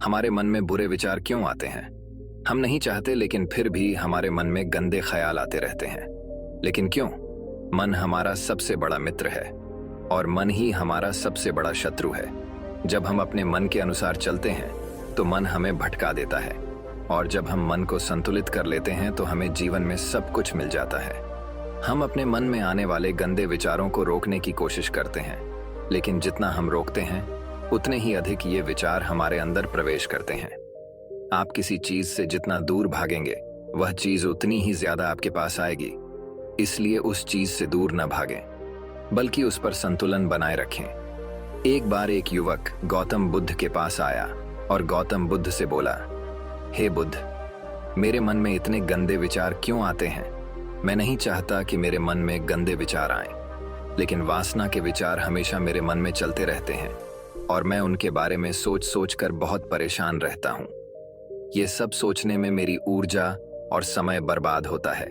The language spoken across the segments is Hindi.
हमारे मन में बुरे विचार क्यों आते हैं? हम नहीं चाहते, लेकिन फिर भी हमारे मन में गंदे ख्याल आते रहते हैं। लेकिन क्यों? मन हमारा सबसे बड़ा मित्र है और मन ही हमारा सबसे बड़ा शत्रु है। जब हम अपने मन के अनुसार चलते हैं तो मन हमें भटका देता है, और जब हम मन को संतुलित कर लेते हैं तो हमें जीवन में सब कुछ मिल जाता है। हम अपने मन में आने वाले गंदे विचारों को रोकने की कोशिश करते हैं, लेकिन जितना हम रोकते हैं उतने ही अधिक ये विचार हमारे अंदर प्रवेश करते हैं। आप किसी चीज से जितना दूर भागेंगे वह चीज उतनी ही ज्यादा आपके पास आएगी। इसलिए उस चीज से दूर न भागें, बल्कि उस पर संतुलन बनाए रखें। एक बार एक युवक गौतम बुद्ध के पास आया और गौतम बुद्ध से बोला, हे बुद्ध, मेरे मन में इतने गंदे विचार क्यों आते हैं? मैं नहीं चाहता कि मेरे मन में गंदे विचार आएं, लेकिन वासना के विचार हमेशा मेरे मन में चलते रहते हैं और मैं उनके बारे में सोच सोच कर बहुत परेशान रहता हूँ। ये सब सोचने में मेरी ऊर्जा और समय बर्बाद होता है,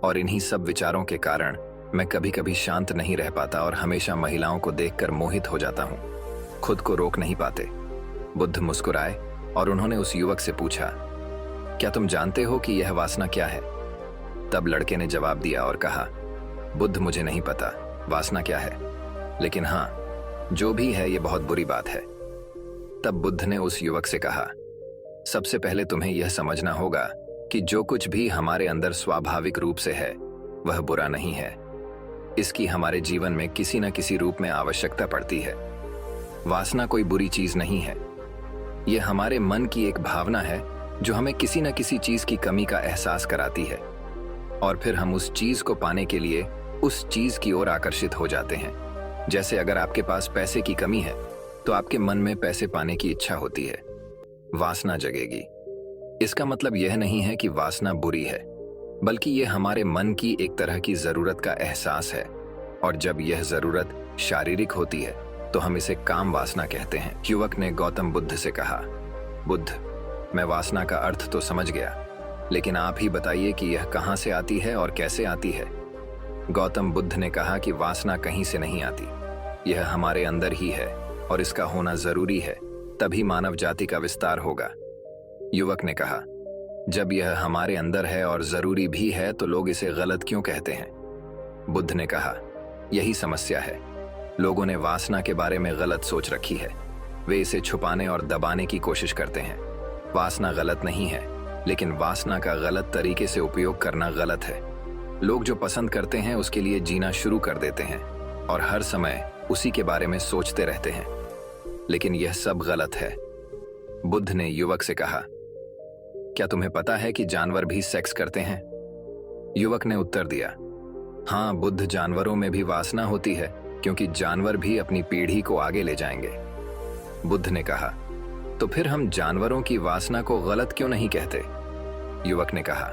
और इन्हीं सब विचारों के कारण मैं कभी कभी शांत नहीं रह पाता और हमेशा महिलाओं को देखकर मोहित हो जाता हूँ। खुद को रोक नहीं पाते। बुद्ध मुस्कुराए और उन्होंने उस युवक से पूछा, क्या तुम जानते हो कि यह वासना क्या है? तब लड़के ने जवाब दिया और कहा, बुद्ध, मुझे नहीं पता वासना क्या है, लेकिन हाँ, जो भी है ये बहुत बुरी बात है। तब बुद्ध ने उस युवक से कहा, सबसे पहले तुम्हें यह समझना होगा कि जो कुछ भी हमारे अंदर स्वाभाविक रूप से है वह बुरा नहीं है। इसकी हमारे जीवन में किसी न किसी रूप में आवश्यकता पड़ती है। वासना कोई बुरी चीज नहीं है। यह हमारे मन की एक भावना है जो हमें किसी न किसी चीज की कमी का एहसास कराती है, और फिर हम उस चीज को पाने के लिए उस चीज की ओर आकर्षित हो जाते हैं। जैसे अगर आपके पास पैसे की कमी है तो आपके मन में पैसे पाने की इच्छा होती है, वासना जगेगी। इसका मतलब यह नहीं है कि वासना बुरी है, बल्कि यह हमारे मन की एक तरह की जरूरत का एहसास है, और जब यह जरूरत शारीरिक होती है तो हम इसे काम वासना कहते हैं। युवक ने गौतम बुद्ध से कहा, बुद्ध, मैं वासना का अर्थ तो समझ गया, लेकिन आप ही बताइए कि यह कहाँ से आती है और कैसे आती है। गौतम बुद्ध ने कहा कि वासना कहीं से नहीं आती, यह हमारे अंदर ही है और इसका होना जरूरी है, तभी मानव जाति का विस्तार होगा। युवक ने कहा, जब यह हमारे अंदर है और जरूरी भी है तो लोग इसे गलत क्यों कहते हैं? बुद्ध ने कहा, यही समस्या है। लोगों ने वासना के बारे में गलत सोच रखी है। वे इसे छुपाने और दबाने की कोशिश करते हैं। वासना गलत नहीं है, लेकिन वासना का गलत तरीके से उपयोग करना गलत है। लोग जो पसंद करते हैं उसके लिए जीना शुरू कर देते हैं और हर समय उसी के बारे में सोचते रहते हैं, लेकिन यह सब गलत है। बुद्ध ने युवक से कहा, क्या तुम्हें पता है कि जानवर भी सेक्स करते हैं? युवक ने उत्तर दिया, हाँ बुद्ध, जानवरों में भी वासना होती है, क्योंकि जानवर भी अपनी पीढ़ी को आगे ले जाएंगे। बुद्ध ने कहा, तो फिर हम जानवरों की वासना को गलत क्यों नहीं कहते? युवक ने कहा,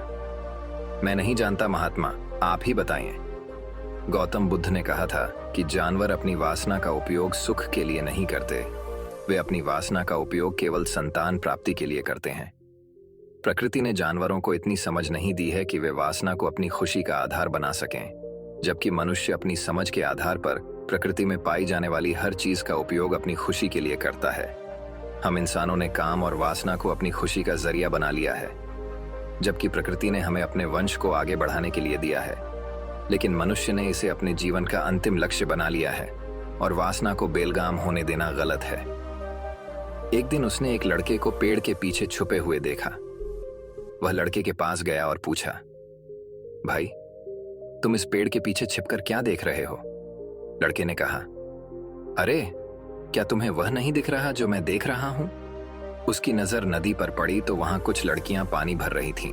मैं नहीं जानता महात्मा, आप ही बताइए। गौतम बुद्ध ने कहा था कि जानवर अपनी वासना का उपयोग सुख के लिए नहीं करते, वे अपनी वासना का उपयोग केवल संतान प्राप्ति के लिए करते हैं। प्रकृति ने जानवरों को इतनी समझ नहीं दी है कि वे वासना को अपनी खुशी का आधार बना सकें, जबकि मनुष्य अपनी समझ के आधार पर प्रकृति में पाई जाने वाली हर चीज का उपयोग अपनी खुशी के लिए करता है। हम इंसानों ने काम और वासना को अपनी खुशी का जरिया बना लिया है, जबकि प्रकृति ने हमें अपने वंश को आगे बढ़ाने के लिए दिया है, लेकिन मनुष्य ने इसे अपने जीवन का अंतिम लक्ष्य बना लिया है, और वासना को बेलगाम होने देना गलत है। एक दिन उसने एक लड़के को पेड़ के पीछे छुपे हुए देखा। वह लड़के के पास गया और पूछा, भाई, तुम इस पेड़ के पीछे छिपकर क्या देख रहे हो? लड़के ने कहा, अरे, क्या तुम्हें वह नहीं दिख रहा जो मैं देख रहा हूं? उसकी नजर नदी पर पड़ी तो वहां कुछ लड़कियां पानी भर रही थीं।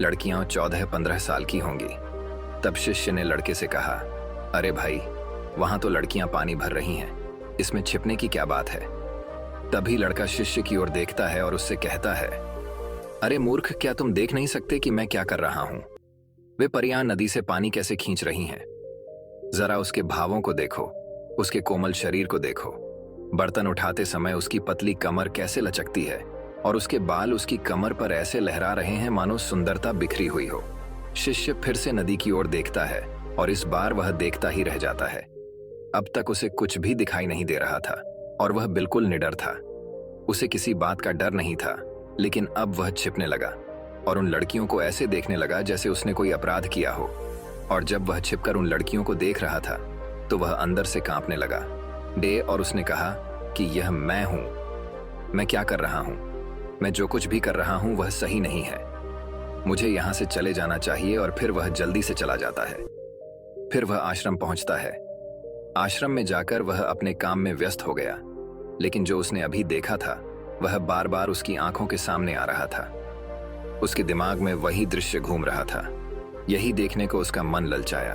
लड़कियां 14-15 साल की होंगी। तब शिष्य ने लड़के से कहा, अरे भाई, वहां तो लड़कियां पानी भर रही हैं, इसमें छिपने की क्या बात है? तभी लड़का शिष्य की ओर देखता है और उससे कहता है, अरे मूर्ख, क्या तुम देख नहीं सकते कि मैं क्या कर रहा हूं? वे परियां नदी से पानी कैसे खींच रही हैं। जरा उसके भावों को देखो, उसके कोमल शरीर को देखो। बर्तन उठाते समय उसकी पतली कमर कैसे लचकती है, और उसके बाल उसकी कमर पर ऐसे लहरा रहे हैं मानो सुंदरता बिखरी हुई हो। शिष्य फिर से नदी की ओर देखता है और इस बार वह देखता ही रह जाता है। अब तक उसे कुछ भी दिखाई नहीं दे रहा था और वह बिल्कुल निडर था। उसे किसी बात का डर नहीं था, लेकिन अब वह छिपने लगा और उन लड़कियों को ऐसे देखने लगा जैसे उसने कोई अपराध किया हो। और जब वह छिपकर उन लड़कियों को देख रहा था तो वह अंदर से कांपने लगा। डे और उसने कहा कि यह मैं हूं, मैं क्या कर रहा हूं, मैं जो कुछ भी कर रहा हूं वह सही नहीं है, मुझे यहां से चले जाना चाहिए। और फिर वह जल्दी से चला जाता है। फिर वह आश्रम पहुंचता है। आश्रम में जाकर वह अपने काम में व्यस्त हो गया, लेकिन जो उसने अभी देखा था वह बार बार उसकी आंखों के सामने आ रहा था। उसके दिमाग में वही दृश्य घूम रहा था। यही देखने को उसका मन ललचाया।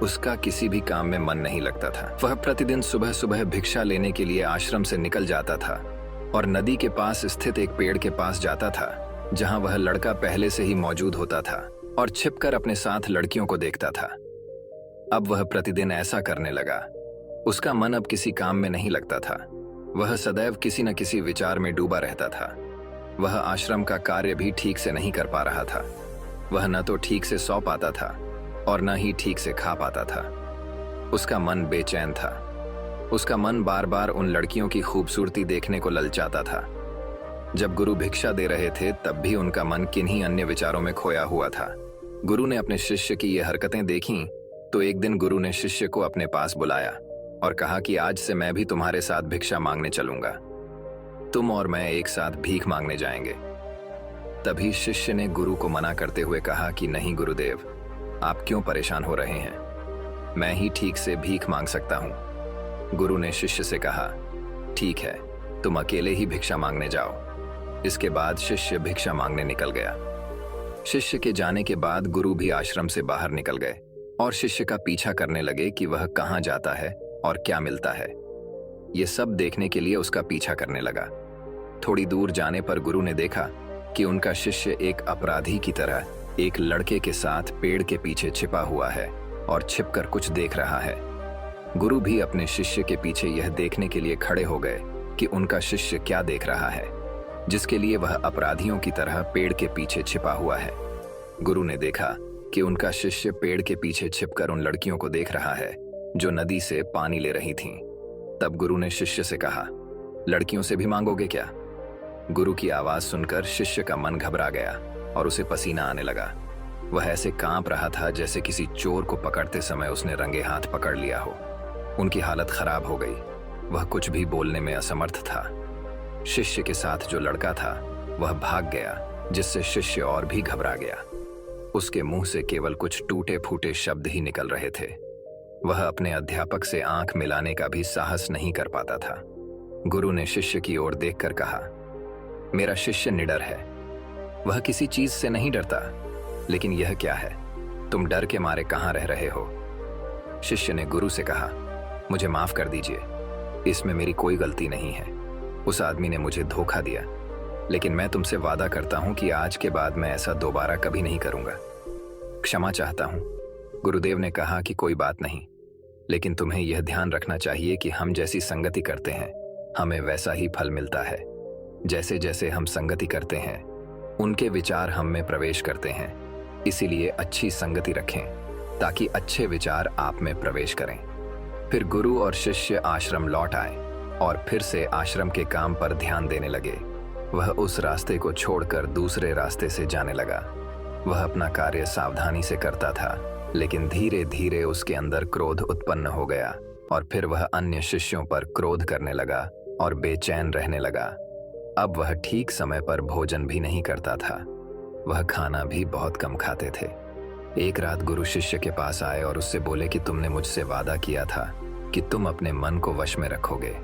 उसका किसी भी काम में मन नहीं लगता था। वह प्रतिदिन सुबह सुबह भिक्षा लेने के लिए आश्रम से निकल जाता था और नदी के पास स्थित एक पेड़ के पास जाता था, जहां वह लड़का पहले से ही मौजूद होता था और छिपकर अपने साथ लड़कियों को देखता था। अब वह प्रतिदिन ऐसा करने लगा। उसका मन अब किसी काम में नहीं लगता था। वह सदैव किसी न किसी विचार में डूबा रहता था। वह आश्रम का कार्य भी ठीक से नहीं कर पा रहा था। वह न तो ठीक से सो पाता था और न ही ठीक से खा पाता था। उसका मन बेचैन था। उसका मन बार बार उन लड़कियों की खूबसूरती देखने को ललचाता था। जब गुरु भिक्षा दे रहे थे तब भी उनका मन किन्हीं अन्य विचारों में खोया हुआ था। गुरु ने अपने शिष्य की ये हरकतें देखीं तो एक दिन गुरु ने शिष्य को अपने पास बुलाया और कहा कि आज से मैं भी तुम्हारे साथ भिक्षा मांगने चलूंगा। तुम और मैं एक साथ भीख मांगने जाएंगे। तभी शिष्य ने गुरु को मना करते हुए कहा कि नहीं गुरुदेव, आप क्यों परेशान हो रहे हैं, मैं ही ठीक से भीख मांग सकता हूं। गुरु ने शिष्य से कहा, ठीक है, तुम अकेले ही भिक्षा मांगने जाओ। इसके बाद शिष्य भिक्षा मांगने निकल गया। शिष्य के जाने के बाद गुरु भी आश्रम से बाहर निकल गए और शिष्य का पीछा करने लगे कि वह कहाँ जाता है और क्या मिलता है। ये सब देखने के लिए उसका पीछा करने लगा। थोड़ी दूर जाने पर गुरु ने देखा कि उनका शिष्य एक अपराधी की तरह एक लड़के के साथ पेड़ के पीछे छिपा हुआ है और छिपकर कुछ देख रहा है। गुरु भी अपने शिष्य के पीछे यह देखने के लिए खड़े हो गए कि उनका शिष्य क्या देख रहा है, जिसके लिए वह अपराधियों की तरह पेड़ के पीछे छिपा हुआ है। गुरु ने देखा कि उनका शिष्य पेड़ के पीछे छिपकर उन लड़कियों को देख रहा है जो नदी से पानी ले रही थीं। तब गुरु ने शिष्य से कहा, लड़कियों से भी मांगोगे क्या? गुरु की आवाज सुनकर शिष्य का मन घबरा गया और उसे पसीना आने लगा। वह ऐसे कांप रहा था जैसे किसी चोर को पकड़ते समय उसने रंगे हाथ पकड़ लिया हो। उनकी हालत खराब हो गई। वह कुछ भी बोलने में असमर्थ था। शिष्य के साथ जो लड़का था वह भाग गया, जिससे शिष्य और भी घबरा गया। उसके मुंह से केवल कुछ टूटे फूटे शब्द ही निकल रहे थे। वह अपने अध्यापक से आंख मिलाने का भी साहस नहीं कर पाता था। गुरु ने शिष्य की ओर देखकर कहा, मेरा शिष्य निडर है, वह किसी चीज से नहीं डरता, लेकिन यह क्या है, तुम डर के मारे कहां रह रहे हो? शिष्य ने गुरु से कहा, मुझे माफ कर दीजिए, इसमें मेरी कोई गलती नहीं है। उस आदमी ने मुझे धोखा दिया, लेकिन मैं तुमसे वादा करता हूं कि आज के बाद मैं ऐसा दोबारा कभी नहीं करूंगा। क्षमा चाहता हूं। गुरुदेव ने कहा कि कोई बात नहीं, लेकिन तुम्हें यह ध्यान रखना चाहिए कि हम जैसी संगति करते हैं हमें वैसा ही फल मिलता है। जैसे जैसे हम संगति करते हैं उनके विचार हम में प्रवेश करते हैं। इसीलिए अच्छी संगति रखें ताकि अच्छे विचार आप में प्रवेश करें। फिर गुरु और शिष्य आश्रम लौट आए और फिर से आश्रम के काम पर ध्यान देने लगे। वह उस रास्ते को छोड़कर दूसरे रास्ते से जाने लगा। वह अपना कार्य सावधानी से करता था, लेकिन धीरे धीरे उसके अंदर क्रोध उत्पन्न हो गया और फिर वह अन्य शिष्यों पर क्रोध करने लगा और बेचैन रहने लगा। अब वह ठीक समय पर भोजन भी नहीं करता था। वह खाना भी बहुत कम खाते थे। एक रात गुरु शिष्य के पास आए और उससे बोले कि तुमने मुझसे वादा किया था कि तुम अपने मन को वश में रखोगे।